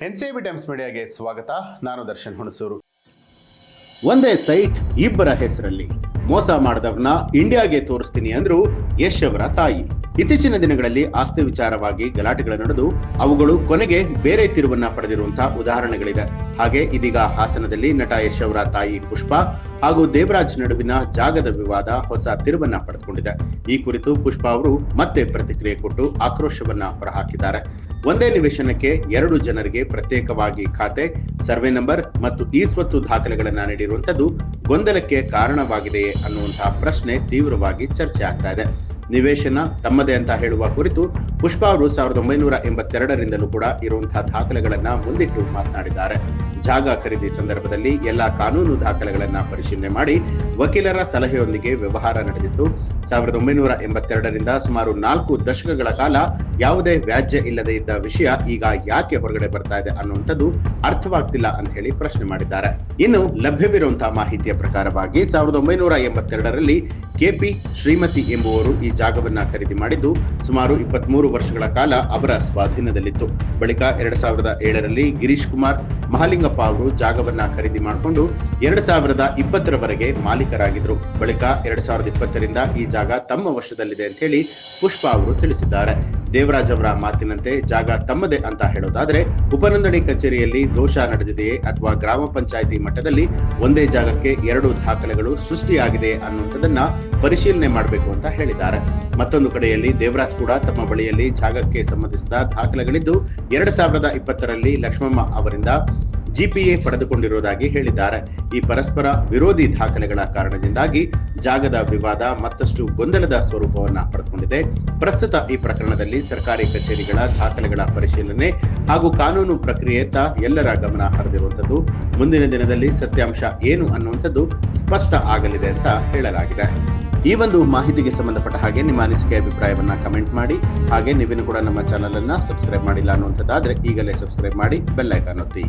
NCIB times ಮೀಡಿಯಾಗೆ ಸ್ವಾಗತ. ನಾನು ದರ್ಶನ್ ಹುಣಸೂರು. ಒಂದೇ ಸೈಟ್ ಇಬ್ಬರ ಹೆಸರಲ್ಲಿ ಮೋಸ ಮಾಡದವ್ರನ್ನ ಇಂಡಿಯಾಗೆ ತೋರಿಸ್ತೀನಿ ಅಂದ್ರು ಯಶ್ ಅವರ ತಾಯಿ. ಇತ್ತೀಚಿನ ದಿನಗಳಲ್ಲಿ ಆಸ್ತಿ ವಿಚಾರವಾಗಿ ಗಲಾಟೆಗಳು ನಡೆದು ಅವುಗಳು ಕೊನೆಗೆ ಬೇರೆ ತಿರುವನ್ನ ಪಡೆದಿರುವಂತಹ ಉದಾಹರಣೆಗಳಿದೆ. ಹಾಗೆ ಇದೀಗ ಹಾಸನದಲ್ಲಿ ನಟ ಯಶ್ ಅವರ ತಾಯಿ ಪುಷ್ಪಾ ಹಾಗೂ ದೇವರಾಜ್ ನಡುವಿನ ಜಾಗದ ವಿವಾದ ಹೊಸ ತಿರುವನ್ನ ಪಡೆದುಕೊಂಡಿದೆ. ಈ ಕುರಿತು ಪುಷ್ಪಾ ಅವರು ಮತ್ತೆ ಪ್ರತಿಕ್ರಿಯೆ ಕೊಟ್ಟು ಆಕ್ರೋಶವನ್ನ ಹೊರಹಾಕಿದ್ದಾರೆ. ಒಂದೇ ನಿವೇಶನಕ್ಕೆ 2 ಜನರಿಗೆ ಪ್ರತ್ಯೇಕವಾಗಿ ಖಾತೆ, ಸರ್ವೆ ನಂಬರ್ ಮತ್ತು ಈ ಸ್ವತ್ತು ದಾಖಲೆಗಳನ್ನ ನೀಡಿರುವಂತದ್ದು ಗೊಂದಲಕ್ಕೆ ಕಾರಣವಾಗಿದೆಯೇ ಅನ್ನುವಂತಹ ಪ್ರಶ್ನೆ ತೀವ್ರವಾಗಿ ಚರ್ಚೆ ಆಗ್ತಾ ಇದೆ. ನಿವೇಶನ ತಮ್ಮದೇ ಅಂತ ಹೇಳುವ ಕುರಿತು ಪುಷ್ಪಾ ಅವರು 1982ರಿಂದಲೂ ಕೂಡ ಇರುವಂತಹ ದಾಖಲೆಗಳನ್ನ ಮುಂದಿಟ್ಟು ಮಾತನಾಡಿದ್ದಾರೆ. ಜಾಗ ಖರೀದಿ ಸಂದರ್ಭದಲ್ಲಿ ಎಲ್ಲಾ ಕಾನೂನು ದಾಖಲೆಗಳನ್ನ ಪರಿಶೀಲನೆ ಮಾಡಿ ವಕೀಲರ ಸಲಹೆಯೊಂದಿಗೆ ವ್ಯವಹಾರ ನಡೆದಿತ್ತು. 1982ರಿಂದ ಸುಮಾರು 4 ದಶಕಗಳ ಕಾಲ ಯಾವುದೇ ವ್ಯಾಜ್ಯ ಇಲ್ಲದೆ ಇದ್ದ ವಿಷಯ ಈಗ ಯಾಕೆ ಹೊರಗಡೆ ಬರ್ತಾ ಇದೆ ಅನ್ನುವಂಥದ್ದು ಅರ್ಥವಾಗ್ತಿಲ್ಲ ಅಂತ ಹೇಳಿ ಪ್ರಶ್ನೆ ಮಾಡಿದ್ದಾರೆ. ಇನ್ನು ಲಭ್ಯವಿರುವಂತಹ ಮಾಹಿತಿಯ ಪ್ರಕಾರವಾಗಿ 1982ರಲ್ಲಿ KP ಶ್ರೀಮತಿ ಎಂಬುವರು ಈ ಜಾಗವನ್ನ ಖರೀದಿ ಮಾಡಿದ್ದು ಸುಮಾರು 23 ವರ್ಷಗಳ ಕಾಲ ಅವರ ಸ್ವಾಧೀನದಲ್ಲಿತ್ತು. ಬಳಿಕ 2007ರಲ್ಲಿ ಗಿರೀಶ್ ಕುಮಾರ್ ಮಹಾಲಿಂಗಪ್ಪ ಅವರು ಜಾಗವನ್ನ ಖರೀದಿ ಮಾಡಿಕೊಂಡು 2020ರವರೆಗೆ ಮಾಲೀಕರಾಗಿದ್ರು. ಬಳಿಕ 2020ರಿಂದ ಈ ಜಾಗ ತಮ್ಮ ವಶದಲ್ಲಿದೆ ಅಂತ ಹೇಳಿ ಪುಷ್ಪಾ ಅವರು ತಿಳಿಸಿದ್ದಾರೆ. ದೇವರಾಜ್ ಅವರ ಮಾತಿನಂತೆ ಜಾಗ ತಮ್ಮದೇ ಅಂತ ಹೇಳೋದಾದ್ರೆ ಉಪನೋಂದಣಿ ಕಚೇರಿಯಲ್ಲಿ ದೋಷ ನಡೆದಿದೆಯೇ ಅಥವಾ ಗ್ರಾಮ ಪಂಚಾಯಿತಿ ಮಟ್ಟದಲ್ಲಿ ಒಂದೇ ಜಾಗಕ್ಕೆ 2 ದಾಖಲೆಗಳು ಸೃಷ್ಟಿಯಾಗಿದೆ ಅನ್ನುವಂಥದ್ದನ್ನ ಪರಿಶೀಲನೆ ಮಾಡಬೇಕು ಅಂತ ಹೇಳಿದ್ದಾರೆ. ಮತ್ತೊಂದು ಕಡೆಯಲ್ಲಿ ದೇವರಾಜ್ ಕೂಡ ತಮ್ಮ ಬಳಿಯಲ್ಲಿ ಜಾಗಕ್ಕೆ ಸಂಬಂಧಿಸಿದ ದಾಖಲೆಗಳಿದ್ದು 2020ರಲ್ಲಿ ಲಕ್ಷ್ಮಮ್ಮ ಅವರಿಂದ GPA ಪಡೆದುಕೊಂಡಿರುವುದಾಗಿ ಹೇಳಿದ್ದಾರೆ. ಈ ಪರಸ್ಪರ ವಿರೋಧಿ ದಾಖಲೆಗಳ ಕಾರಣದಿಂದಾಗಿ ಜಾಗದ ವಿವಾದ ಮತ್ತಷ್ಟು ಗೊಂದಲದ ಸ್ವರೂಪವನ್ನ ಪಡೆದುಕೊಂಡಿದೆ. ಪ್ರಸ್ತುತ ಈ ಪ್ರಕರಣದಲ್ಲಿ ಸರ್ಕಾರಿ ಕಚೇರಿಗಳ ದಾಖಲೆಗಳ ಪರಿಶೀಲನೆ ಹಾಗೂ ಕಾನೂನು ಪ್ರಕ್ರಿಯೆಯತ್ತ ಎಲ್ಲರ ಗಮನ ಹರಿದಿರುವಂತದ್ದು. ಮುಂದಿನ ದಿನದಲ್ಲಿ ಸತ್ಯಾಂಶ ಏನು ಅನ್ನುವಂಥದ್ದು ಸ್ಪಷ್ಟ ಆಗಲಿದೆ ಅಂತ ಹೇಳಲಾಗಿದೆ. ಈ ಒಂದು ಮಾಹಿತಿಗೆ ಸಂಬಂಧಪಟ್ಟ ಹಾಗೆ ನಿಮ್ಮ ಅನಿಸಿಕೆ ಅಭಿಪ್ರಾಯವನ್ನ ಕಮೆಂಟ್ ಮಾಡಿ. ಹಾಗೆ ನೀವೇನು ಕೂಡ ನಮ್ಮ ಚಾನಲ್ ಅನ್ನ ಸಬ್ಸ್ಕ್ರೈಬ್ ಮಾಡಿಲ್ಲ ಅನ್ನುವಂಥದ್ದಾದ್ರೆ ಈಗಲೇ ಸಬ್ಸ್ಕ್ರೈಬ್ ಮಾಡಿ, ಬೆಲ್ ಐಕಾನ್ ಒತ್ತಿ.